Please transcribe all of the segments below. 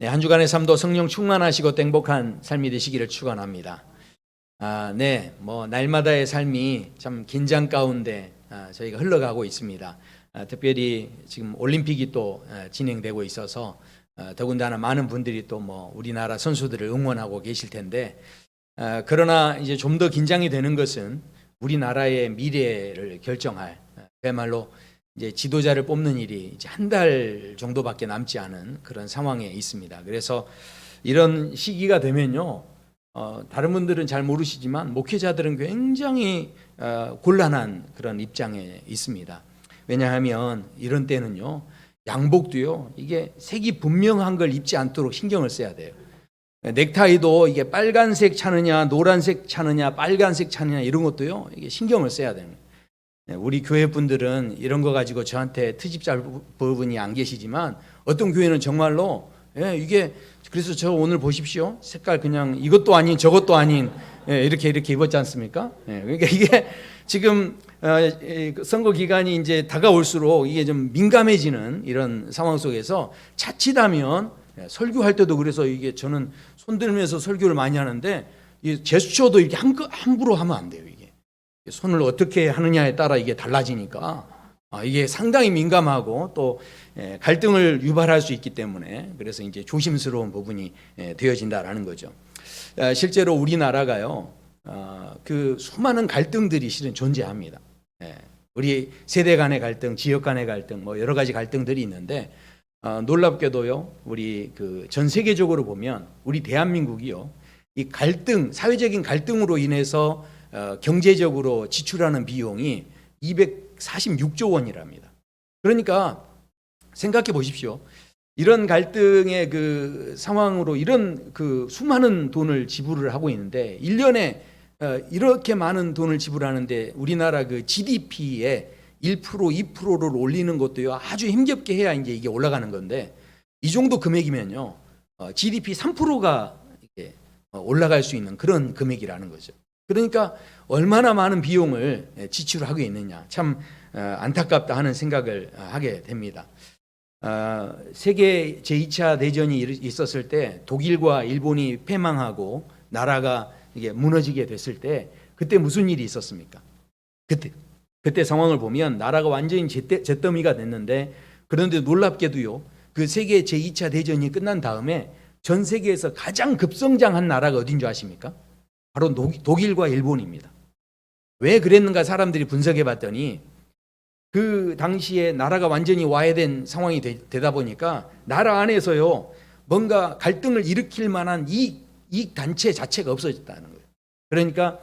네, 한 주간의 삶도 성령 충만하시고 행복한 삶이 되시기를 축원합니다. 네, 날마다의 삶이 참 긴장 가운데 저희가 흘러가고 있습니다. 특별히 지금 올림픽이 또 진행되고 있어서 더군다나 많은 분들이 또 우리나라 선수들을 응원하고 계실 텐데, 그러나 이제 좀 더 긴장이 되는 것은 우리나라의 미래를 결정할, 그야말로 이제 지도자를 뽑는 일이 이제 한 달 정도밖에 남지 않은 그런 상황에 있습니다. 그래서 이런 시기가 되면요, 다른 분들은 잘 모르시지만 목회자들은 굉장히 곤란한 그런 입장에 있습니다. 왜냐하면 이런 때는요, 양복도요, 이게 색이 분명한 걸 입지 않도록 신경을 써야 돼요. 넥타이도 이게 빨간색 차느냐, 노란색 차느냐, 빨간색 차느냐, 이런 것도요, 이게 신경을 써야 되는 거예요. 우리 교회 분들은 이런 거 가지고 저한테 트집 잡을 부분이 안 계시지만, 어떤 교회는 정말로 이게, 그래서 저 오늘 보십시오, 색깔 그냥 이것도 아닌 저것도 아닌 이렇게 입었지 않습니까? 그러니까 이게 지금 선거 기간이 이제 다가올수록 이게 좀 민감해지는 이런 상황 속에서 자칫하면, 설교할 때도 그래서 이게 저는 손 들면서 설교를 많이 하는데, 이 제스처도 이렇게 함부로 하면 안 돼요. 이게 손을 어떻게 하느냐에 따라 이게 달라지니까 이게 상당히 민감하고 또 갈등을 유발할 수 있기 때문에, 그래서 이제 조심스러운 부분이 되어진다라는 거죠. 실제로 우리나라가요, 그 수많은 갈등들이 실은 존재합니다. 우리 세대 간의 갈등, 지역 간의 갈등, 여러 가지 갈등들이 있는데, 놀랍게도요, 우리 그 전 세계적으로 보면 우리 대한민국이요, 이 갈등, 사회적인 갈등으로 인해서 경제적으로 지출하는 비용이 246조 원이랍니다. 그러니까 생각해 보십시오. 이런 갈등의 그 상황으로 이런 그 수많은 돈을 지불을 하고 있는데, 1년에 이렇게 많은 돈을 지불하는데 우리나라 그 GDP의 1%, 2%를 올리는 것도요, 아주 힘겹게 해야 이제 이게 올라가는 건데, 이 정도 금액이면요, GDP 3%가 이렇게 올라갈 수 있는 그런 금액이라는 거죠. 그러니까 얼마나 많은 비용을 지출하고 있느냐, 참 안타깝다 하는 생각을 하게 됩니다. 세계 제2차 대전이 있었을 때 독일과 일본이 패망하고 나라가 이게 무너지게 됐을 때, 그때 무슨 일이 있었습니까? 그때 상황을 보면 나라가 완전히 잿더미가 됐는데, 그런데 놀랍게도요, 그 세계 제2차 대전이 끝난 다음에 전 세계에서 가장 급성장한 나라가 어딘 줄 아십니까? 바로 독일과 일본입니다. 왜 그랬는가 사람들이 분석해 봤더니, 그 당시에 나라가 완전히 와해된 상황이 되다 보니까 나라 안에서요, 뭔가 갈등을 일으킬 만한 이익 단체 자체가 없어졌다는 거예요. 그러니까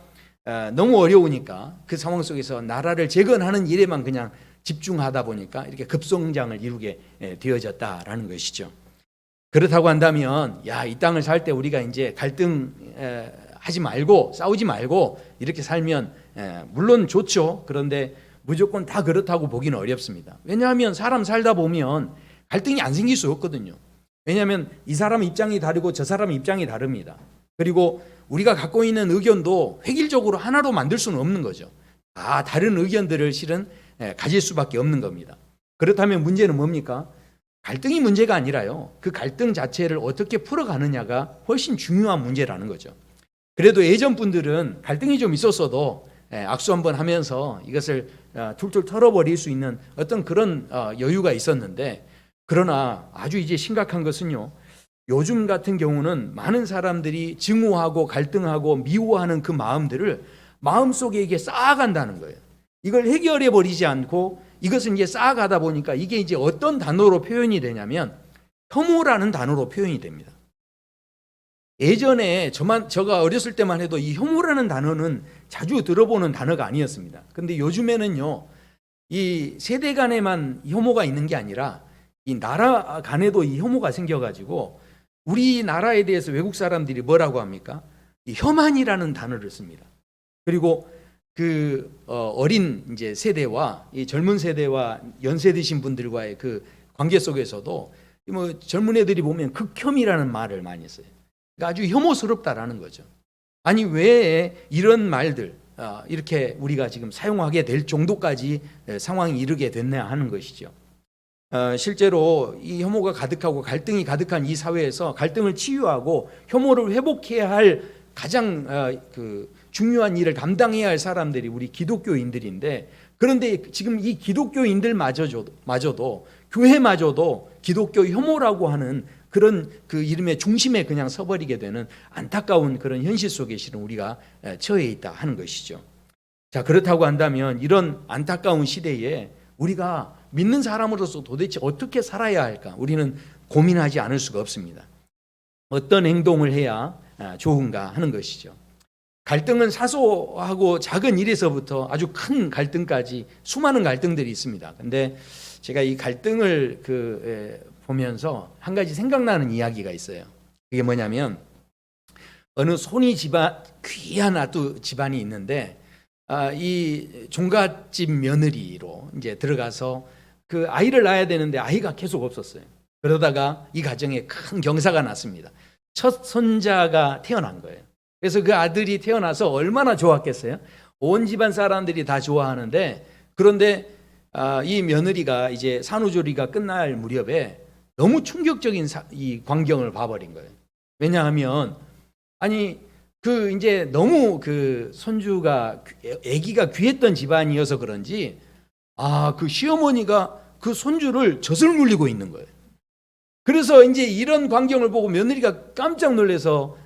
너무 어려우니까 그 상황 속에서 나라를 재건하는 일에만 그냥 집중하다 보니까 이렇게 급성장을 이루게 되어졌다라는 것이죠. 그렇다고 한다면, 이 땅을 살 때 우리가 이제 갈등 하지 말고, 싸우지 말고 이렇게 살면 물론 좋죠. 그런데 무조건 다 그렇다고 보기는 어렵습니다. 왜냐하면 사람 살다 보면 갈등이 안 생길 수 없거든요. 왜냐하면 이 사람 입장이 다르고 저 사람 입장이 다릅니다. 그리고 우리가 갖고 있는 의견도 획일적으로 하나로 만들 수는 없는 거죠. 다른 의견들을 실은 가질 수밖에 없는 겁니다. 그렇다면 문제는 뭡니까? 갈등이 문제가 아니라요, 그 갈등 자체를 어떻게 풀어가느냐가 훨씬 중요한 문제라는 거죠. 그래도 예전 분들은 갈등이 좀 있었어도 악수 한번 하면서 이것을 툴툴 털어버릴 수 있는 어떤 그런 여유가 있었는데, 그러나 아주 이제 심각한 것은요, 요즘 같은 경우는 많은 사람들이 증오하고 갈등하고 미워하는 그 마음들을 마음속에 이게 쌓아간다는 거예요. 이걸 해결해 버리지 않고 이것은 이제 쌓아가다 보니까 이게 이제 어떤 단어로 표현이 되냐면 혐오라는 단어로 표현이 됩니다. 예전에 제가 어렸을 때만 해도 이 혐오라는 단어는 자주 들어보는 단어가 아니었습니다. 근데 요즘에는요, 이 세대 간에만 혐오가 있는 게 아니라 이 나라 간에도 이 혐오가 생겨가지고 우리나라에 대해서 외국 사람들이 뭐라고 합니까? 이 혐한이라는 단어를 씁니다. 그리고 그 어린 이제 세대와 이 젊은 세대와 연세 드신 분들과의 그 관계 속에서도 젊은 애들이 보면 극혐이라는 말을 많이 써요. 그러니까 아주 혐오스럽다라는 거죠. 아니, 왜 이런 말들 이렇게 우리가 지금 사용하게 될 정도까지 상황이 이르게 됐냐 하는 것이죠. 실제로 이 혐오가 가득하고 갈등이 가득한 이 사회에서 갈등을 치유하고 혐오를 회복해야 할 가장 중요한 일을 감당해야 할 사람들이 우리 기독교인들인데, 그런데 지금 이 기독교인들마저도 교회마저도 기독교 혐오라고 하는 그런 그 이름의 중심에 그냥 서버리게 되는 안타까운 그런 현실 속에 실은 우리가 처해 있다 하는 것이죠. 자, 그렇다고 한다면 이런 안타까운 시대에 우리가 믿는 사람으로서 도대체 어떻게 살아야 할까? 우리는 고민하지 않을 수가 없습니다. 어떤 행동을 해야 좋은가 하는 것이죠. 갈등은 사소하고 작은 일에서부터 아주 큰 갈등까지 수많은 갈등들이 있습니다. 근데 제가 이 갈등을 보면서 한 가지 생각나는 이야기가 있어요. 그게 뭐냐면, 어느 손이 귀한 아두 집안이 있는데, 이 종갓집 며느리로 이제 들어가서 그 아이를 낳아야 되는데 아이가 계속 없었어요. 그러다가 이 가정에 큰 경사가 났습니다. 첫 손자가 태어난 거예요. 그래서 그 아들이 태어나서 얼마나 좋았겠어요? 온 집안 사람들이 다 좋아하는데, 그런데 이 며느리가 이제 산후조리가 끝날 무렵에 너무 충격적인 이 광경을 봐버린 거예요. 왜냐하면 이제 너무 그 손주가 아기가 귀했던 집안이어서 그런지 그 시어머니가 그 손주를 젖을 물리고 있는 거예요. 그래서 이제 이런 광경을 보고 며느리가 깜짝 놀라서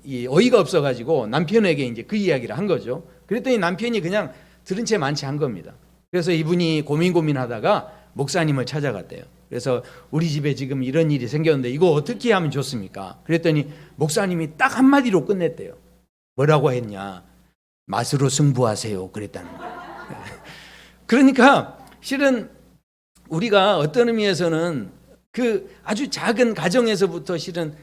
이 어이가 없어가지고 남편에게 이제 그 이야기를 한 거죠. 그랬더니 남편이 그냥 들은 채 만취 한 겁니다. 그래서 이분이 고민하다가 목사님을 찾아갔대요. 그래서 우리 집에 지금 이런 일이 생겼는데 이거 어떻게 하면 좋습니까? 그랬더니 목사님이 딱 한마디로 끝냈대요. 뭐라고 했냐? 맛으로 승부하세요. 그랬다는 거예요. 그러니까 실은 우리가 어떤 의미에서는 그 아주 작은 가정에서부터 실은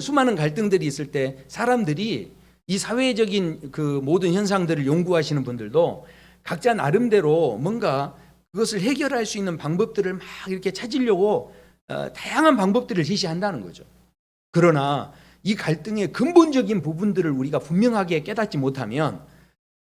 수많은 갈등들이 있을 때 사람들이 이 사회적인 그 모든 현상들을 연구하시는 분들도 각자 나름대로 뭔가 그것을 해결할 수 있는 방법들을 막 이렇게 찾으려고 다양한 방법들을 제시한다는 거죠. 그러나 이 갈등의 근본적인 부분들을 우리가 분명하게 깨닫지 못하면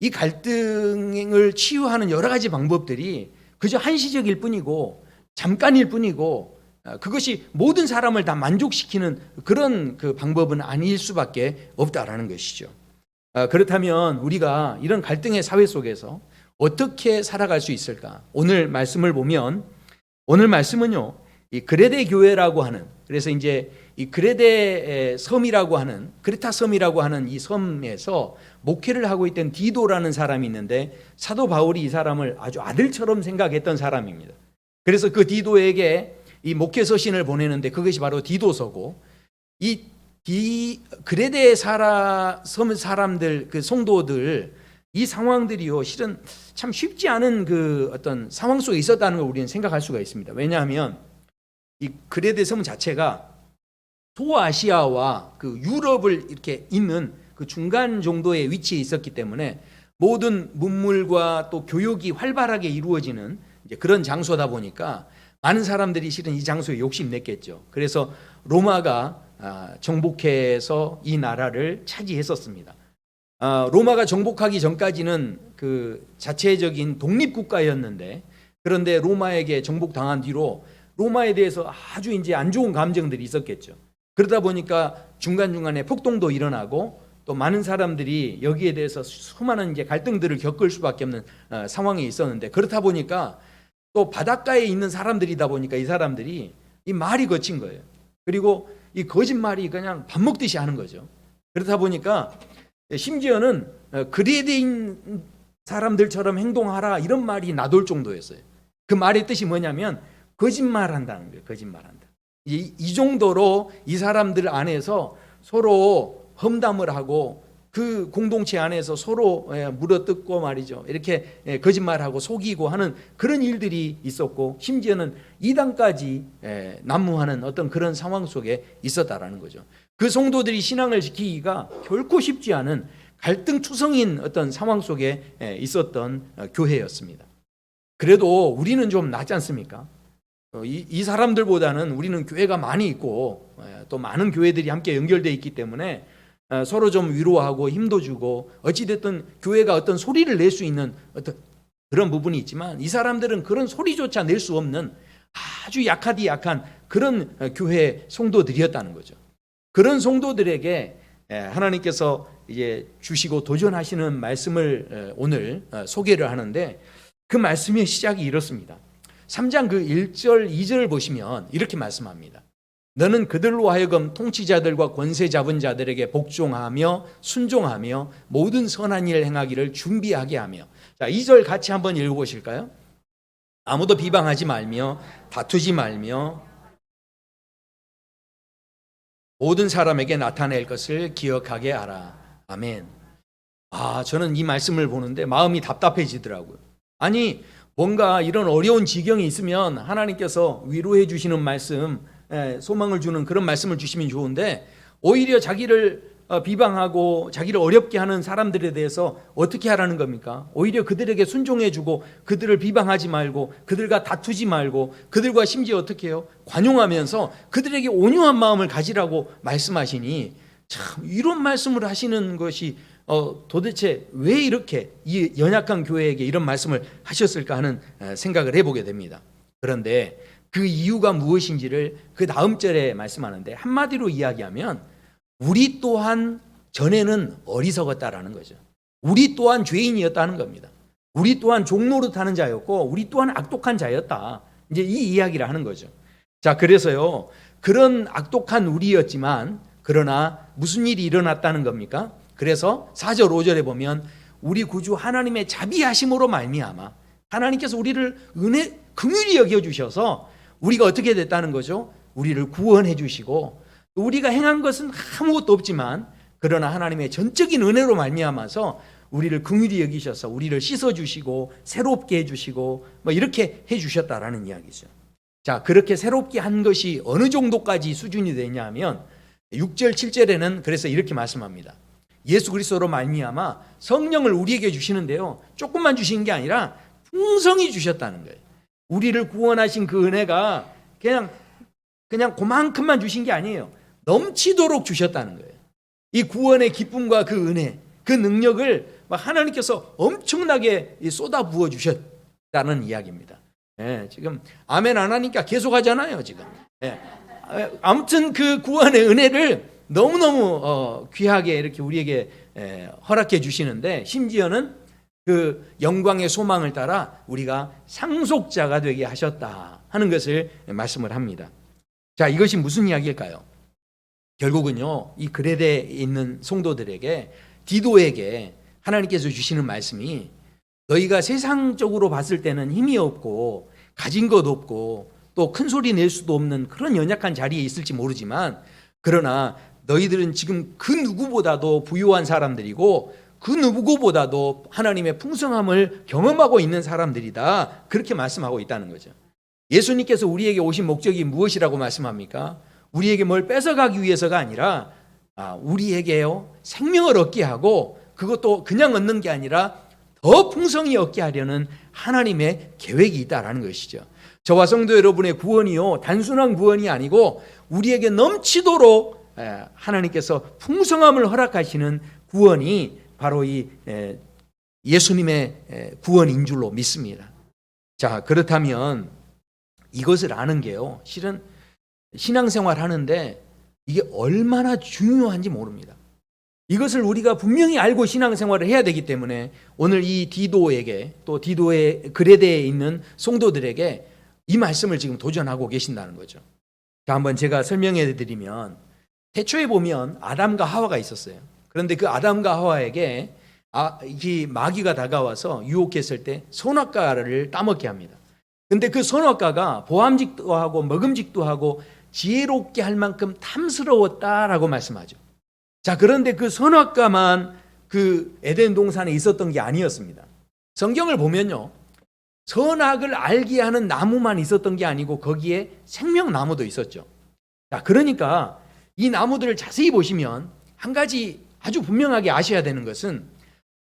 이 갈등을 치유하는 여러 가지 방법들이 그저 한시적일 뿐이고 잠깐일 뿐이고 그것이 모든 사람을 다 만족시키는 그런 그 방법은 아닐 수밖에 없다라는 것이죠. 그렇다면 우리가 이런 갈등의 사회 속에서 어떻게 살아갈 수 있을까? 오늘 말씀을 보면, 오늘 말씀은요, 이 그레데 교회라고 하는, 그래서 이제 이 그레데 섬이라고 하는, 크레타 섬이라고 하는 이 섬에서 목회를 하고 있던 디도라는 사람이 있는데, 사도 바울이 이 사람을 아주 아들처럼 생각했던 사람입니다. 그래서 그 디도에게 이 목회 서신을 보내는데 그것이 바로 디도서고, 이 그레데 섬 사람들, 그 성도들, 이 상황들이요, 실은 참 쉽지 않은 그 어떤 상황 속에 있었다는 걸 우리는 생각할 수가 있습니다. 왜냐하면 이 그레데 섬 자체가 소아시아와 그 유럽을 이렇게 잇는 그 중간 정도의 위치에 있었기 때문에 모든 문물과 또 교육이 활발하게 이루어지는 이제 그런 장소다 보니까 많은 사람들이 실은 이 장소에 욕심냈겠죠. 그래서 로마가 정복해서 이 나라를 차지했었습니다. 로마가 정복하기 전까지는 그 자체적인 독립국가였는데, 그런데 로마에게 정복당한 뒤로 로마에 대해서 아주 이제 안 좋은 감정들이 있었겠죠. 그러다 보니까 중간중간에 폭동도 일어나고 또 많은 사람들이 여기에 대해서 수많은 이제 갈등들을 겪을 수밖에 없는 상황이 있었는데, 그렇다 보니까 또 바닷가에 있는 사람들이다 보니까 이 사람들이 이 말이 거친 거예요. 그리고 이 거짓말이 그냥 밥 먹듯이 하는 거죠. 그렇다 보니까 심지어는 그레데인 사람들처럼 행동하라 이런 말이 나돌 정도였어요. 그 말의 뜻이 뭐냐면 거짓말한다는 거예요. 거짓말한다. 이 정도로 이 사람들 안에서 서로 험담을 하고 그 공동체 안에서 서로 물어뜯고 말이죠. 이렇게 거짓말하고 속이고 하는 그런 일들이 있었고, 심지어는 이단까지 난무하는 어떤 그런 상황 속에 있었다라는 거죠. 그 성도들이 신앙을 지키기가 결코 쉽지 않은 갈등투성인 어떤 상황 속에 있었던 교회였습니다. 그래도 우리는 좀 낫지 않습니까? 이 사람들보다는 우리는 교회가 많이 있고 또 많은 교회들이 함께 연결되어 있기 때문에 서로 좀 위로하고 힘도 주고 어찌됐든 교회가 어떤 소리를 낼 수 있는 어떤 그런 부분이 있지만, 이 사람들은 그런 소리조차 낼 수 없는 아주 약하디 약한 그런 교회 성도들이었다는 거죠. 그런 성도들에게 하나님께서 이제 주시고 도전하시는 말씀을 오늘 소개를 하는데, 그 말씀의 시작이 이렇습니다. 3장 그 1절 2절을 보시면 이렇게 말씀합니다. 너는 그들로 하여금 통치자들과 권세 잡은 자들에게 복종하며 순종하며 모든 선한 일 행하기를 준비하게 하며. 자, 2절 같이 한번 읽어보실까요? 아무도 비방하지 말며 다투지 말며 모든 사람에게 나타낼 것을 기억하게 하라. 아멘. 저는 이 말씀을 보는데 마음이 답답해지더라고요. 아니, 뭔가 이런 어려운 지경이 있으면 하나님께서 위로해 주시는 말씀, 소망을 주는 그런 말씀을 주시면 좋은데, 오히려 자기를 비방하고 자기를 어렵게 하는 사람들에 대해서 어떻게 하라는 겁니까? 오히려 그들에게 순종해 주고 그들을 비방하지 말고 그들과 다투지 말고 그들과 심지어 어떻게 해요? 관용하면서 그들에게 온유한 마음을 가지라고 말씀하시니, 참 이런 말씀을 하시는 것이 도대체 왜 이렇게 이 연약한 교회에게 이런 말씀을 하셨을까 하는 생각을 해보게 됩니다. 그런데 그 이유가 무엇인지를 그 다음 절에 말씀하는데, 한마디로 이야기하면 우리 또한 전에는 어리석었다라는 거죠. 우리 또한 죄인이었다는 겁니다. 우리 또한 종노릇하는 자였고 우리 또한 악독한 자였다. 이제 이 이야기를 하는 거죠. 자, 그래서요, 그런 악독한 우리였지만 그러나 무슨 일이 일어났다는 겁니까? 그래서 4절 5절에 보면 우리 구주 하나님의 자비하심으로 말미암아 하나님께서 우리를 긍휼히 여겨 주셔서 우리가 어떻게 됐다는 거죠? 우리를 구원해 주시고, 우리가 행한 것은 아무것도 없지만 그러나 하나님의 전적인 은혜로 말미암아서 우리를 긍휼히 여기셔서 우리를 씻어 주시고 새롭게 해 주시고 이렇게 해 주셨다라는 이야기죠. 자, 그렇게 새롭게 한 것이 어느 정도까지 수준이 되냐면 6절 7절에는 그래서 이렇게 말씀합니다. 예수 그리스도로 말미암아 성령을 우리에게 주시는데요, 조금만 주신 게 아니라 풍성히 주셨다는 거예요. 우리를 구원하신 그 은혜가 그냥 그만큼만 주신 게 아니에요. 넘치도록 주셨다는 거예요. 이 구원의 기쁨과 그 은혜, 그 능력을 하나님께서 엄청나게 쏟아 부어 주셨다는 이야기입니다. 지금 아멘 안 하니까 계속 하잖아요, 지금. 아무튼 그 구원의 은혜를 너무너무 귀하게 이렇게 우리에게 허락해 주시는데, 심지어는 그 영광의 소망을 따라 우리가 상속자가 되게 하셨다 하는 것을 말씀을 합니다. 자, 이것이 무슨 이야기일까요? 결국은요, 이 그레데에 있는 성도들에게, 디도에게 하나님께서 주시는 말씀이, 너희가 세상적으로 봤을 때는 힘이 없고 가진 것 없고 또 큰 소리 낼 수도 없는 그런 연약한 자리에 있을지 모르지만, 그러나 너희들은 지금 그 누구보다도 부유한 사람들이고 그 누구보다도 하나님의 풍성함을 경험하고 있는 사람들이다, 그렇게 말씀하고 있다는 거죠. 예수님께서 우리에게 오신 목적이 무엇이라고 말씀합니까? 우리에게 뭘 뺏어가기 위해서가 아니라 우리에게요, 생명을 얻게 하고, 그것도 그냥 얻는 게 아니라 더 풍성히 얻게 하려는 하나님의 계획이 있다라는 것이죠. 저와 성도 여러분의 구원이요, 단순한 구원이 아니고 우리에게 넘치도록 하나님께서 풍성함을 허락하시는 구원이 바로 이 예수님의 구원인 줄로 믿습니다. 자, 그렇다면 이것을 아는 게요, 실은 신앙생활 하는데 이게 얼마나 중요한지 모릅니다. 이것을 우리가 분명히 알고 신앙생활을 해야 되기 때문에 오늘 이 디도에게, 또 디도의 그레데에 있는 성도들에게 이 말씀을 지금 도전하고 계신다는 거죠. 자, 한번 제가 설명해 드리면, 태초에 보면 아담과 하와가 있었어요. 그런데 그 아담과 하와에게 이 마귀가 다가와서 유혹했을 때 선악과를 따먹게 합니다. 근데 그 선악과가 보암직도 하고 먹음직도 하고 지혜롭게 할 만큼 탐스러웠다라고 말씀하죠. 자, 그런데 그 선악과만 그 에덴 동산에 있었던 게 아니었습니다. 성경을 보면요, 선악을 알게 하는 나무만 있었던 게 아니고 거기에 생명나무도 있었죠. 자, 그러니까 이 나무들을 자세히 보시면 한 가지 아주 분명하게 아셔야 되는 것은,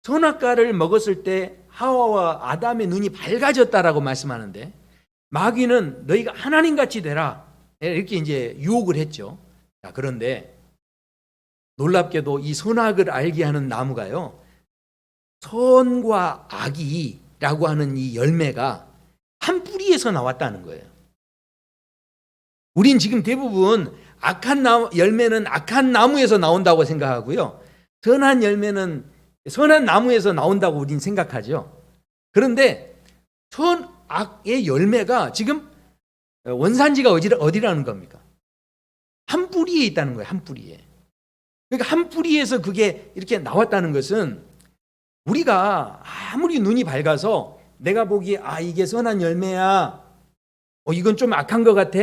선악과를 먹었을 때 하와와 아담의 눈이 밝아졌다라고 말씀하는데, 마귀는 너희가 하나님같이 되라 이렇게 이제 유혹을 했죠. 자, 그런데 놀랍게도 이 선악을 알게 하는 나무가요, 선과 악이라고 하는 이 열매가 한 뿌리에서 나왔다는 거예요. 우린 지금 대부분 열매는 악한 나무에서 나온다고 생각하고요. 선한 열매는 선한 나무에서 나온다고 우린 생각하죠. 그런데 선악의 열매가 지금 원산지가 어디라는 겁니까? 한 뿌리에 있다는 거예요. 한 뿌리에. 그러니까 한 뿌리에서 그게 이렇게 나왔다는 것은 우리가 아무리 눈이 밝아서 내가 보기에 이게 선한 열매야, 이건 좀 악한 것 같아,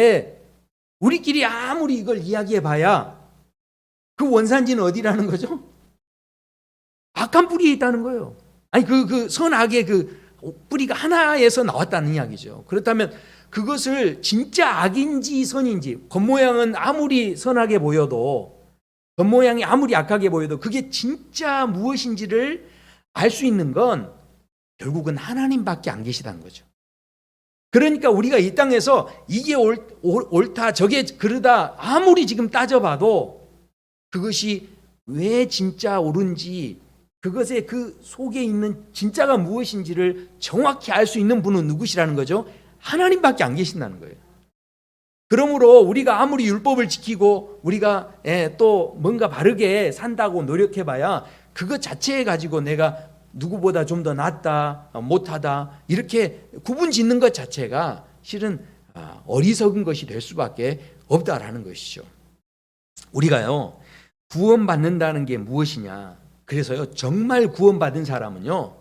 우리끼리 아무리 이걸 이야기해 봐야 그 원산지는 어디라는 거죠? 악한 뿌리에 있다는 거예요. 아니 그 선악의 그 뿌리가 하나에서 나왔다는 이야기죠. 그렇다면 그것을 진짜 악인지 선인지, 겉모양은 아무리 선하게 보여도, 겉모양이 아무리 악하게 보여도 그게 진짜 무엇인지를 알 수 있는 건 결국은 하나님밖에 안 계시다는 거죠. 그러니까 우리가 이 땅에서 이게 옳다 저게 그르다 아무리 지금 따져봐도 그것이 왜 진짜 옳은지, 그것의 그 속에 있는 진짜가 무엇인지를 정확히 알 수 있는 분은 누구시라는 거죠? 하나님밖에 안 계신다는 거예요. 그러므로 우리가 아무리 율법을 지키고 우리가 또 뭔가 바르게 산다고 노력해봐야 그것 자체에 가지고 내가 누구보다 좀 더 낫다, 못하다 이렇게 구분 짓는 것 자체가 실은 어리석은 것이 될 수밖에 없다라는 것이죠. 우리가요, 구원받는다는 게 무엇이냐? 그래서요, 정말 구원받은 사람은요,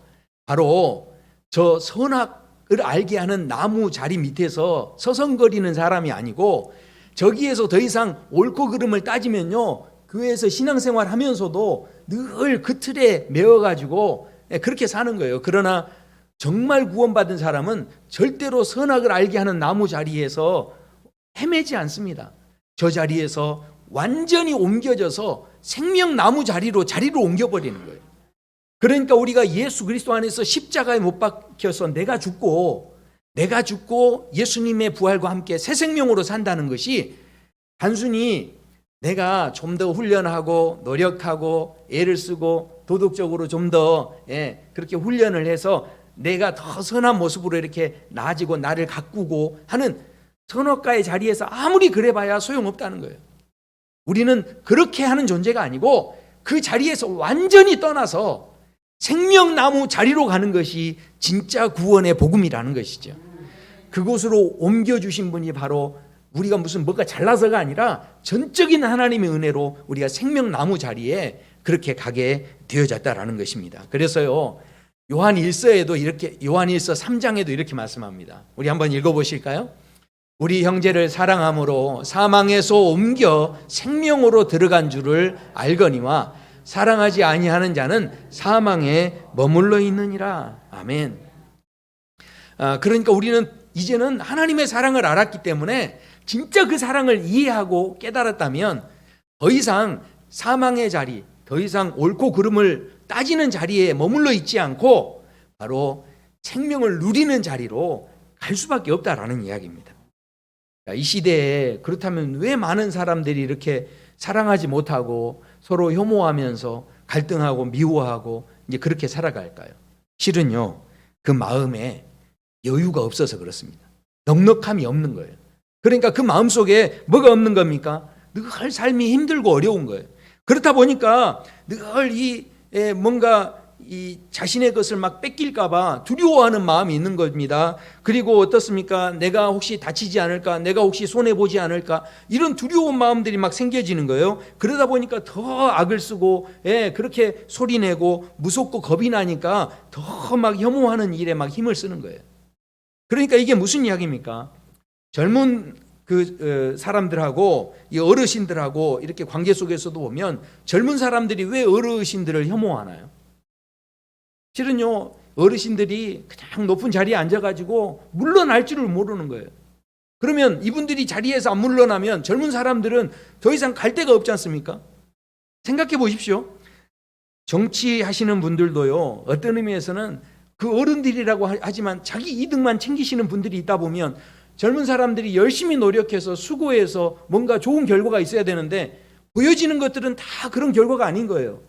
바로 저 선악을 알게 하는 나무 자리 밑에서 서성거리는 사람이 아니고, 저기에서 더 이상 옳고 그름을 따지면요, 교회에서 신앙생활 하면서도 늘 그 틀에 매어가지고 그렇게 사는 거예요. 그러나 정말 구원받은 사람은 절대로 선악을 알게 하는 나무 자리에서 헤매지 않습니다. 저 자리에서 완전히 옮겨져서 생명나무 자리로 옮겨버리는 거예요. 그러니까 우리가 예수 그리스도 안에서 십자가에 못 박혀서 내가 죽고 예수님의 부활과 함께 새 생명으로 산다는 것이 단순히 내가 좀 더 훈련하고 노력하고 애를 쓰고 도덕적으로 좀 더 그렇게 훈련을 해서 내가 더 선한 모습으로 이렇게 나아지고 나를 가꾸고 하는 선악과의 자리에서 아무리 그래봐야 소용없다는 거예요. 우리는 그렇게 하는 존재가 아니고 그 자리에서 완전히 떠나서 생명나무 자리로 가는 것이 진짜 구원의 복음이라는 것이죠. 그곳으로 옮겨주신 분이 바로 우리가 무슨 뭐가 잘나서가 아니라 전적인 하나님의 은혜로 우리가 생명나무 자리에 그렇게 가게 되어졌다라는 것입니다. 그래서요, 요한 1서 3장에도 이렇게 말씀합니다. 우리 한번 읽어보실까요? 우리 형제를 사랑함으로 사망에서 옮겨 생명으로 들어간 줄을 알거니와 사랑하지 아니하는 자는 사망에 머물러 있느니라. 아멘. 그러니까 우리는 이제는 하나님의 사랑을 알았기 때문에 진짜 그 사랑을 이해하고 깨달았다면 더 이상 사망의 자리, 더 이상 옳고 그름을 따지는 자리에 머물러 있지 않고 바로 생명을 누리는 자리로 갈 수밖에 없다라는 이야기입니다. 이 시대에 그렇다면 왜 많은 사람들이 이렇게 사랑하지 못하고 서로 혐오하면서 갈등하고 미워하고 이제 그렇게 살아갈까요? 실은요, 그 마음에 여유가 없어서 그렇습니다. 넉넉함이 없는 거예요. 그러니까 그 마음속에 뭐가 없는 겁니까? 늘 삶이 힘들고 어려운 거예요. 그렇다 보니까 늘 뭔가 이 자신의 것을 막 뺏길까 봐 두려워하는 마음이 있는 겁니다. 그리고 어떻습니까? 내가 혹시 다치지 않을까? 내가 혹시 손해보지 않을까? 이런 두려운 마음들이 막 생겨지는 거예요. 그러다 보니까 더 악을 쓰고 그렇게 소리내고 무섭고 겁이 나니까 더 막 혐오하는 일에 막 힘을 쓰는 거예요. 그러니까 이게 무슨 이야기입니까? 젊은 그 사람들하고 이 어르신들하고 이렇게 관계 속에서도 보면 젊은 사람들이 왜 어르신들을 혐오하나요? 실은요, 어르신들이 그냥 높은 자리에 앉아가지고 물러날 줄을 모르는 거예요. 그러면 이분들이 자리에서 안 물러나면 젊은 사람들은 더 이상 갈 데가 없지 않습니까? 생각해 보십시오. 정치하시는 분들도요, 어떤 의미에서는 그 어른들이라고 하지만 자기 이득만 챙기시는 분들이 있다 보면 젊은 사람들이 열심히 노력해서 수고해서 뭔가 좋은 결과가 있어야 되는데 보여지는 것들은 다 그런 결과가 아닌 거예요.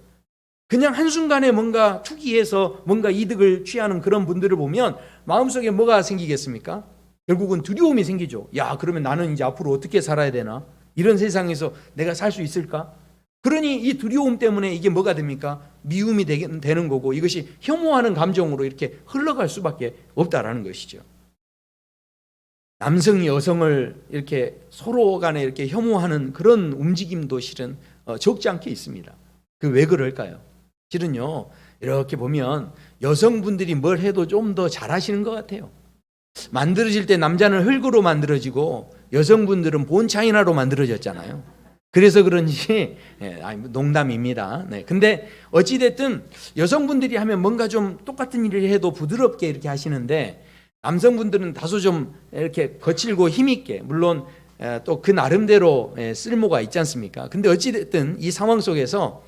그냥 한순간에 뭔가 투기해서 뭔가 이득을 취하는 그런 분들을 보면 마음속에 뭐가 생기겠습니까? 결국은 두려움이 생기죠. 야, 그러면 나는 이제 앞으로 어떻게 살아야 되나? 이런 세상에서 내가 살 수 있을까? 그러니 이 두려움 때문에 이게 뭐가 됩니까? 미움이 되는 거고, 이것이 혐오하는 감정으로 이렇게 흘러갈 수밖에 없다라는 것이죠. 남성이 여성을 이렇게 서로 간에 이렇게 혐오하는 그런 움직임도 실은 적지 않게 있습니다. 그 왜 그럴까요? 실은요, 이렇게 보면 여성분들이 뭘 해도 좀 더 잘하시는 것 같아요. 만들어질 때 남자는 흙으로 만들어지고 여성분들은 본차이나로 만들어졌잖아요. 그래서 그런지, 농담입니다. 네. 근데 어찌됐든 여성분들이 하면 뭔가 좀 똑같은 일을 해도 부드럽게 이렇게 하시는데, 남성분들은 다소 좀 이렇게 거칠고 힘있게, 물론 또 그 나름대로 쓸모가 있지 않습니까? 근데 어찌됐든 이 상황 속에서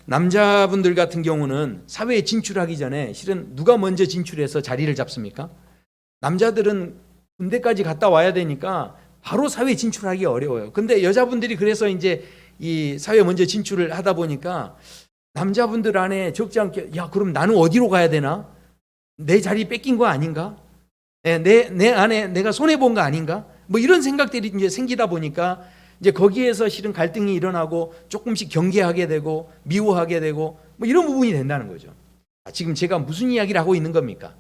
남자분들 같은 경우는 사회에 진출하기 전에 실은 누가 먼저 진출해서 자리를 잡습니까? 남자들은 군대까지 갔다 와야 되니까 바로 사회에 진출하기 어려워요. 근데 여자분들이 그래서 이제 이 사회에 먼저 진출을 하다 보니까 남자분들 안에 적지 않게, 야, 그럼 나는 어디로 가야 되나? 내 자리 뺏긴 거 아닌가? 내 안에 내가 손해본 거 아닌가? 뭐 이런 생각들이 이제 생기다 보니까 이제 거기에서 실은 갈등이 일어나고 조금씩 경계하게 되고 미워하게 되고 뭐 이런 부분이 된다는 거죠. 지금 제가 무슨 이야기를 하고 있는 겁니까?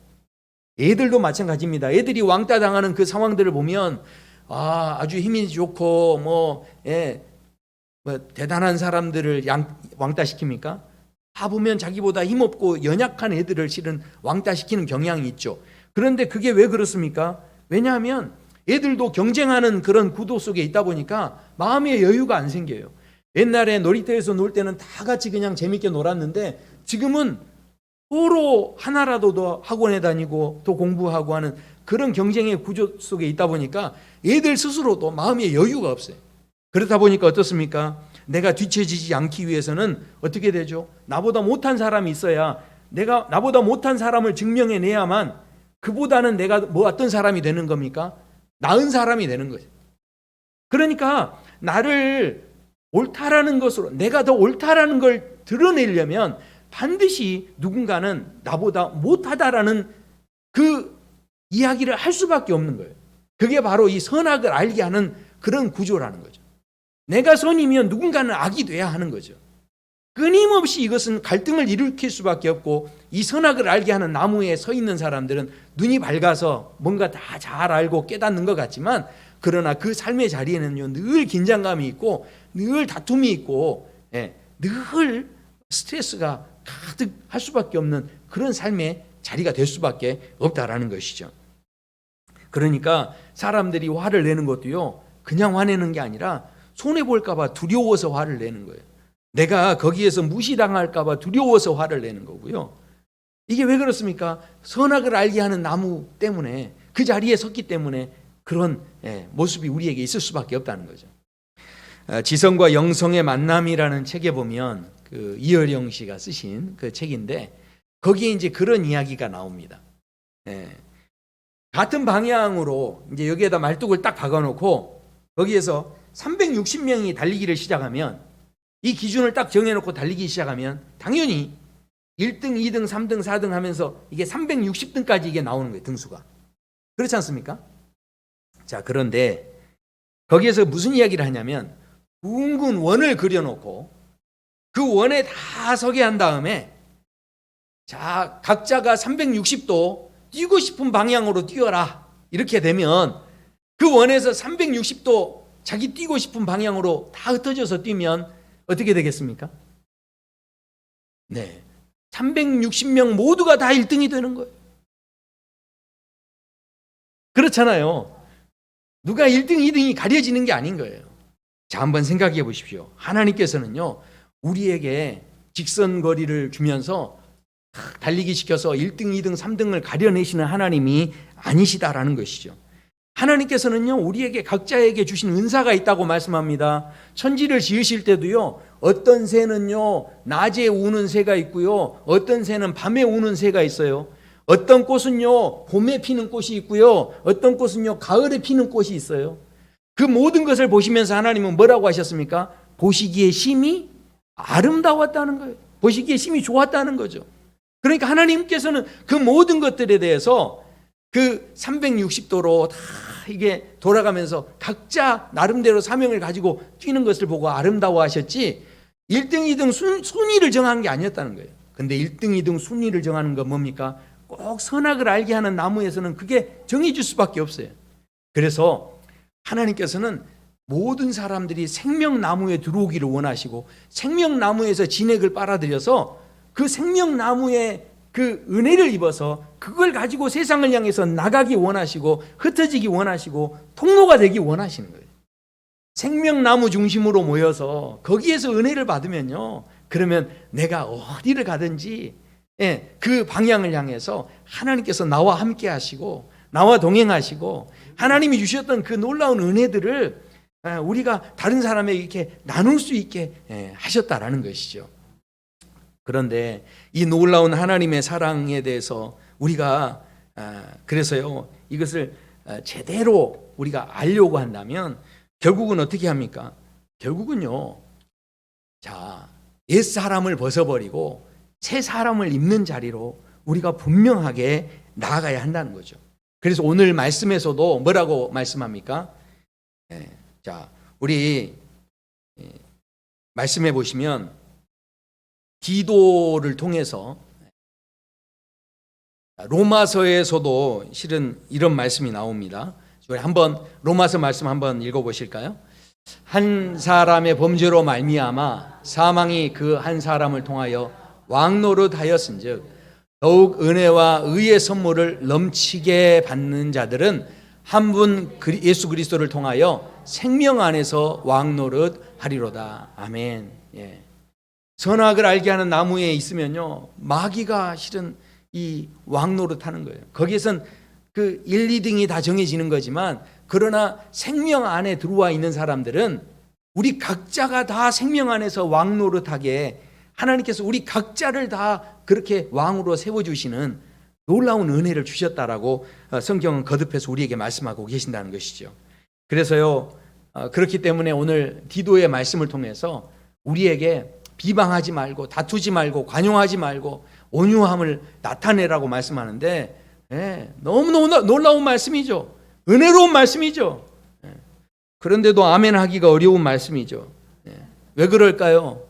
애들도 마찬가지입니다. 애들이 왕따 당하는 그 상황들을 보면 아주 힘이 좋고 뭐 대단한 사람들을 왕따 시킵니까? 다 보면 자기보다 힘없고 연약한 애들을 실은 왕따 시키는 경향이 있죠. 그런데 그게 왜 그렇습니까? 왜냐하면 애들도 경쟁하는 그런 구도 속에 있다 보니까 마음의 여유가 안 생겨요. 옛날에 놀이터에서 놀 때는 다 같이 그냥 재밌게 놀았는데 지금은 서로 하나라도 더 학원에 다니고 또 공부하고 하는 그런 경쟁의 구조 속에 있다 보니까 애들 스스로도 마음의 여유가 없어요. 그렇다 보니까 어떻습니까? 내가 뒤처지지 않기 위해서는 어떻게 되죠? 나보다 못한 사람이 있어야, 내가 나보다 못한 사람을 증명해내야만 그보다는 내가 뭐 어떤 사람이 되는 겁니까? 나은 사람이 되는 거죠. 그러니까 나를 옳다라는 것으로, 내가 더 옳다라는 걸 드러내려면 반드시 누군가는 나보다 못하다라는 그 이야기를 할 수밖에 없는 거예요. 그게 바로 이 선악을 알게 하는 그런 구조라는 거죠. 내가 선이면 누군가는 악이 돼야 하는 거죠. 끊임없이 이것은 갈등을 일으킬 수밖에 없고, 이 선악을 알게 하는 나무에 서 있는 사람들은 눈이 밝아서 뭔가 다 잘 알고 깨닫는 것 같지만, 그러나 그 삶의 자리에는요 늘 긴장감이 있고 늘 다툼이 있고 늘 스트레스가 가득할 수밖에 없는 그런 삶의 자리가 될 수밖에 없다라는 것이죠. 그러니까 사람들이 화를 내는 것도요 그냥 화내는 게 아니라 손해볼까 봐 두려워서 화를 내는 거예요. 내가 거기에서 무시당할까 봐 두려워서 화를 내는 거고요. 이게 왜 그렇습니까? 선악을 알게 하는 나무 때문에, 그 자리에 섰기 때문에 그런 모습이 우리에게 있을 수밖에 없다는 거죠. 지성과 영성의 만남이라는 책에 보면 그 이어령 씨가 쓰신 그 책인데, 거기에 이제 그런 이야기가 나옵니다. 같은 방향으로 이제 여기에다 말뚝을 딱 박아놓고 거기에서 360명이 달리기를 시작하면, 이 기준을 딱 정해놓고 달리기 시작하면 당연히 1등, 2등, 3등, 4등 하면서 이게 360등까지 이게 나오는 거예요, 등수가. 그렇지 않습니까? 자, 그런데 거기에서 무슨 이야기를 하냐면, 둥근 원을 그려놓고 그 원에 다 서게 한 다음에, 자, 각자가 360도 뛰고 싶은 방향으로 뛰어라. 이렇게 되면 그 원에서 360도 자기 뛰고 싶은 방향으로 다 흩어져서 뛰면 어떻게 되겠습니까? 360명 모두가 다 1등이 되는 거예요. 그렇잖아요. 누가 1등, 2등이 가려지는 게 아닌 거예요. 자, 한번 생각해 보십시오. 하나님께서는요 우리에게 직선거리를 주면서 달리기 시켜서 1등, 2등, 3등을 가려내시는 하나님이 아니시다라는 것이죠. 하나님께서는요 우리에게 각자에게 주신 은사가 있다고 말씀합니다. 천지를 지으실 때도요 어떤 새는요 낮에 우는 새가 있고요, 어떤 새는 밤에 우는 새가 있어요. 어떤 꽃은요 봄에 피는 꽃이 있고요, 어떤 꽃은요 가을에 피는 꽃이 있어요. 그 모든 것을 보시면서 하나님은 뭐라고 하셨습니까? 보시기에 심히 아름다웠다는 거예요. 보시기에 심히 좋았다는 거죠. 그러니까 하나님께서는 그 모든 것들에 대해서 그 360도로 다 이게 돌아가면서 각자 나름대로 사명을 가지고 뛰는 것을 보고 아름다워하셨지 1등, 2등 순위를 정한 게 아니었다는 거예요. 근데 1등, 2등 순위를 정하는 건 뭡니까? 꼭 선악을 알게 하는 나무에서는 그게 정해질 수밖에 없어요. 그래서 하나님께서는 모든 사람들이 생명나무에 들어오기를 원하시고 생명나무에서 진액을 빨아들여서 그 생명나무의 그 은혜를 입어서 그걸 가지고 세상을 향해서 나가기 원하시고 흩어지기 원하시고 통로가 되기 원하시는 거예요. 생명나무 중심으로 모여서 거기에서 은혜를 받으면요, 그러면 내가 어디를 가든지 그 방향을 향해서 하나님께서 나와 함께 하시고 나와 동행하시고 하나님이 주셨던 그 놀라운 은혜들을 우리가 다른 사람에게 이렇게 나눌 수 있게 하셨다라는 것이죠. 그런데 이 놀라운 하나님의 사랑에 대해서 우리가 그래서요, 이것을 제대로 우리가 알려고 한다면 결국은 어떻게 합니까? 결국은요, 자, 옛 사람을 벗어버리고 새 사람을 입는 자리로 우리가 분명하게 나아가야 한다는 거죠. 그래서 오늘 말씀에서도 뭐라고 말씀합니까? 자, 우리 말씀해 보시면 기도를 통해서 로마서에서도 실은 이런 말씀이 나옵니다. 우리 한번 로마서 말씀 한번 읽어보실까요? 한 사람의 범죄로 말미암아 사망이 그 한 사람을 통하여 왕노릇하였은즉 더욱 은혜와 의의 선물을 넘치게 받는 자들은 한 분 예수 그리스도를 통하여 생명 안에서 왕노릇하리로다. 아멘. 예. 선악을 알게 하는 나무에 있으면요, 마귀가 실은 이 왕노릇하는 거예요. 거기에선 그 1, 2등이 다 정해지는 거지만, 그러나 생명 안에 들어와 있는 사람들은 우리 각자가 다 생명 안에서 왕노릇하게 하나님께서 우리 각자를 다 그렇게 왕으로 세워주시는 놀라운 은혜를 주셨다라고 성경은 거듭해서 우리에게 말씀하고 계신다는 것이죠. 그래서요, 그렇기 때문에 오늘 디도의 말씀을 통해서 우리에게 비방하지 말고 다투지 말고 관용하지 말고 온유함을 나타내라고 말씀하는데, 너무 놀라운 말씀이죠. 은혜로운 말씀이죠. 그런데도 아멘 하기가 어려운 말씀이죠. 왜 그럴까요?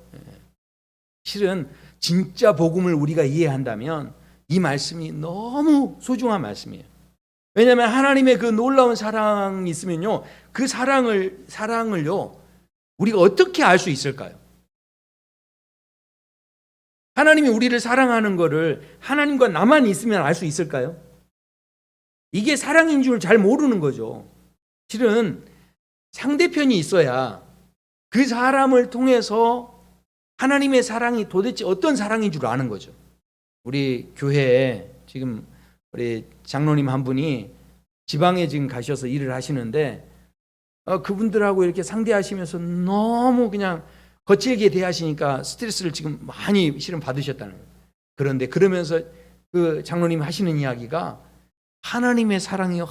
실은 진짜 복음을 우리가 이해한다면 이 말씀이 너무 소중한 말씀이에요. 왜냐하면 하나님의 그 놀라운 사랑이 있으면요, 그 사랑을요 우리가 어떻게 알 수 있을까요? 하나님이 우리를 사랑하는 것을 하나님과 나만 있으면 알 수 있을까요? 이게 사랑인 줄 잘 모르는 거죠. 실은 상대편이 있어야 그 사람을 통해서 하나님의 사랑이 도대체 어떤 사랑인 줄 아는 거죠. 우리 교회에 지금 우리 장로님 한 분이 지방에 지금 가셔서 일을 하시는데 그분들하고 이렇게 상대하시면서 너무 그냥 거칠게 대하시니까 스트레스를 지금 많이 실은 받으셨다는 거예요. 그런데 그러면서 그 장로님 하시는 이야기가 하나님의 사랑이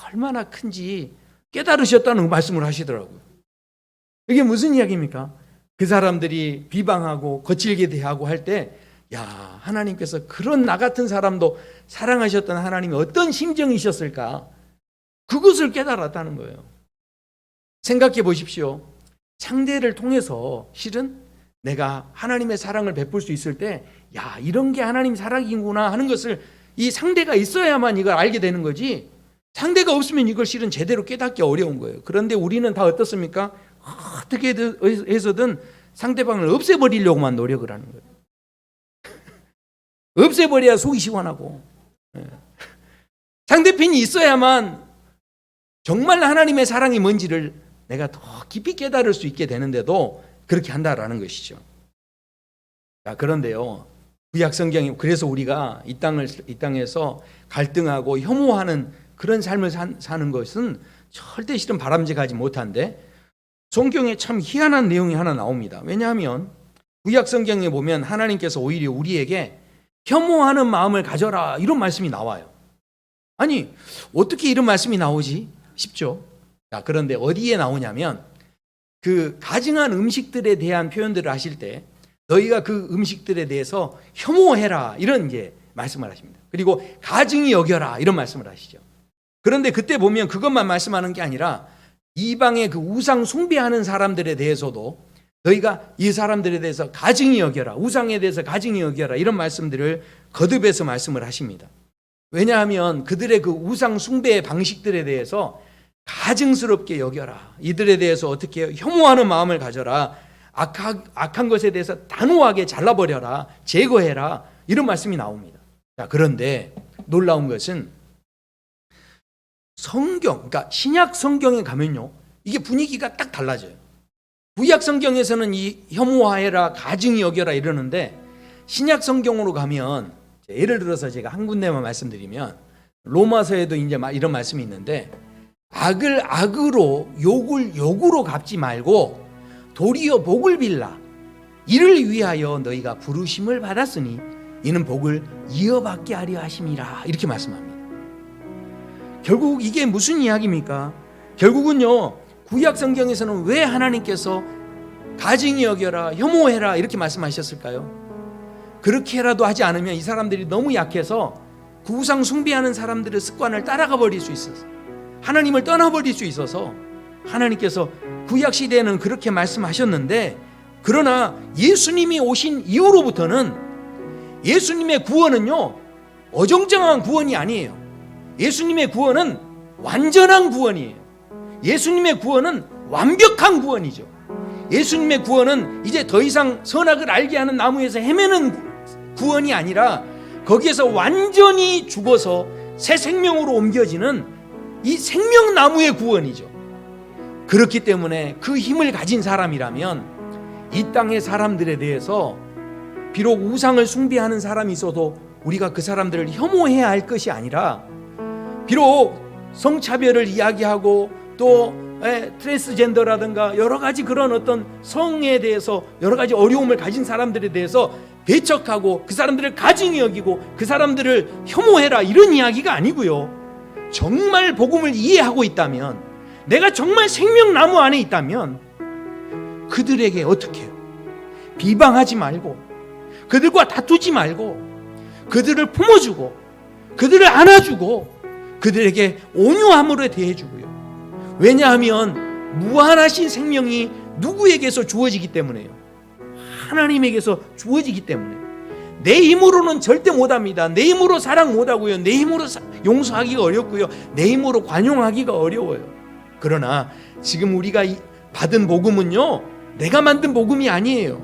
얼마나 큰지 깨달으셨다는 말씀을 하시더라고요. 이게 무슨 이야기입니까? 그 사람들이 비방하고 거칠게 대하고 할 때, 야, 하나님께서 그런 나 같은 사람도 사랑하셨던 하나님이 어떤 심정이셨을까? 그것을 깨달았다는 거예요. 생각해 보십시오. 상대를 통해서 실은 내가 하나님의 사랑을 베풀 수 있을 때, 야, 이런 게 하나님 사랑이구나 하는 것을 이 상대가 있어야만 이걸 알게 되는 거지, 상대가 없으면 이걸 실은 제대로 깨닫기 어려운 거예요. 그런데 우리는 다 어떻습니까? 어떻게 해서든 상대방을 없애버리려고만 노력을 하는 거예요. 없애버려야 속이 시원하고, 상대편이 있어야만 정말 하나님의 사랑이 뭔지를 내가 더 깊이 깨달을 수 있게 되는데도 그렇게 한다라는 것이죠. 자, 그런데요, 구약 성경이 그래서 우리가 이 땅에서 갈등하고 혐오하는 그런 삶을 사는 것은 절대 실은 바람직하지 못한데, 성경에 참 희한한 내용이 하나 나옵니다. 왜냐하면 구약 성경에 보면 하나님께서 오히려 우리에게 혐오하는 마음을 가져라 이런 말씀이 나와요. 아니, 어떻게 이런 말씀이 나오지 싶죠. 자, 그런데 어디에 나오냐면 그 가증한 음식들에 대한 표현들을 하실 때 너희가 그 음식들에 대해서 혐오해라 이런 게 말씀을 하십니다. 그리고 가증히 여겨라 이런 말씀을 하시죠. 그런데 그때 보면 그것만 말씀하는 게 아니라 이방의 그 우상 숭배하는 사람들에 대해서도 너희가 이 사람들에 대해서 가증히 여겨라, 우상에 대해서 가증히 여겨라 이런 말씀들을 거듭해서 말씀을 하십니다. 왜냐하면 그들의 그 우상 숭배의 방식들에 대해서 가증스럽게 여겨라, 이들에 대해서 어떻게 해요? 혐오하는 마음을 가져라, 악한 것에 대해서 단호하게 잘라버려라, 제거해라 이런 말씀이 나옵니다. 자, 그런데 놀라운 것은 성경, 그러니까 신약 성경에 가면요, 이게 분위기가 딱 달라져요. 구약 성경에서는 이 혐오하여라, 가증히 여겨라 이러는데 신약 성경으로 가면, 예를 들어서 제가 한 군데만 말씀드리면 로마서에도 이제 이런 말씀이 있는데, 악을 악으로 욕을 욕으로 갚지 말고 도리어 복을 빌라. 이를 위하여 너희가 부르심을 받았으니 이는 복을 이어받게 하려 하심이라. 이렇게 말씀합니다. 결국 이게 무슨 이야기입니까? 결국은요, 구약 성경에서는 왜 하나님께서 가증히 여겨라, 혐오해라 이렇게 말씀하셨을까요? 그렇게라도 하지 않으면 이 사람들이 너무 약해서 그 우상 숭배하는 사람들의 습관을 따라가 버릴 수 있어서, 하나님을 떠나버릴 수 있어서 하나님께서 구약 시대에는 그렇게 말씀하셨는데, 그러나 예수님이 오신 이후로부터는 예수님의 구원은요, 어정쩡한 구원이 아니에요. 예수님의 구원은 완전한 구원이에요. 예수님의 구원은 완벽한 구원이죠. 예수님의 구원은 이제 더 이상 선악을 알게 하는 나무에서 헤매는 구원이 아니라 거기에서 완전히 죽어서 새 생명으로 옮겨지는 이 생명나무의 구원이죠. 그렇기 때문에 그 힘을 가진 사람이라면 이 땅의 사람들에 대해서 비록 우상을 숭배하는 사람이 있어도 우리가 그 사람들을 혐오해야 할 것이 아니라, 비록 성차별을 이야기하고 또 트랜스젠더라든가 여러 가지 그런 어떤 성에 대해서 여러 가지 어려움을 가진 사람들에 대해서 배척하고 그 사람들을 가증히 여기고 그 사람들을 혐오해라 이런 이야기가 아니고요, 정말 복음을 이해하고 있다면, 내가 정말 생명나무 안에 있다면 그들에게 어떻게 해요? 비방하지 말고, 그들과 다투지 말고, 그들을 품어주고 그들을 안아주고 그들에게 온유함으로 대해주고요. 왜냐하면 무한하신 생명이 누구에게서 주어지기 때문에요. 하나님에게서 주어지기 때문에. 내 힘으로는 절대 못합니다. 내 힘으로 사랑 못하고요, 내 힘으로 용서하기가 어렵고요, 내 힘으로 관용하기가 어려워요. 그러나 지금 우리가 받은 복음은요, 내가 만든 복음이 아니에요.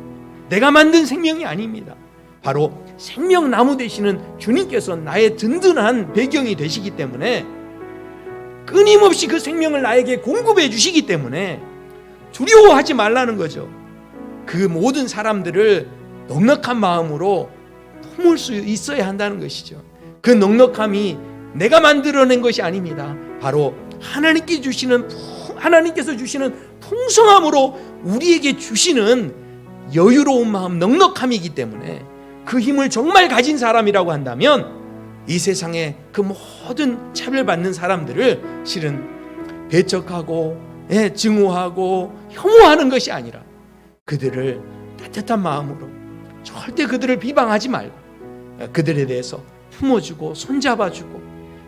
내가 만든 생명이 아닙니다. 바로 생명나무 되시는 주님께서 나의 든든한 배경이 되시기 때문에, 끊임없이 그 생명을 나에게 공급해 주시기 때문에 두려워하지 말라는 거죠. 그 모든 사람들을 넉넉한 마음으로 품을 수 있어야 한다는 것이죠. 그 넉넉함이 내가 만들어낸 것이 아닙니다. 바로 하나님께서 주시는 풍성함으로 우리에게 주시는 여유로운 마음, 넉넉함이기 때문에 그 힘을 정말 가진 사람이라고 한다면 이 세상의 그 모든 차별받는 사람들을 실은 배척하고 증오하고 혐오하는 것이 아니라 그들을 따뜻한 마음으로, 절대 그들을 비방하지 말고 그들에 대해서 품어주고 손잡아주고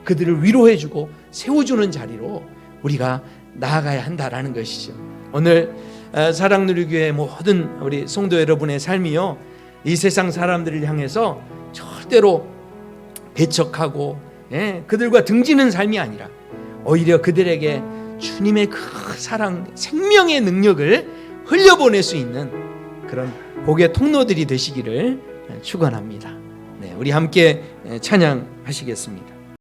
그들을 위로해주고 세워주는 자리로 우리가 나아가야 한다라는 것이죠. 오늘 사랑누리교회 모든 우리 성도 여러분의 삶이요, 이 세상 사람들을 향해서 절대로 배척하고 그들과 등지는 삶이 아니라 오히려 그들에게 주님의 그 사랑, 생명의 능력을 흘려보낼 수 있는 그런 복의 통로들이 되시기를 축원합니다. 우리 함께 찬양하시겠습니다.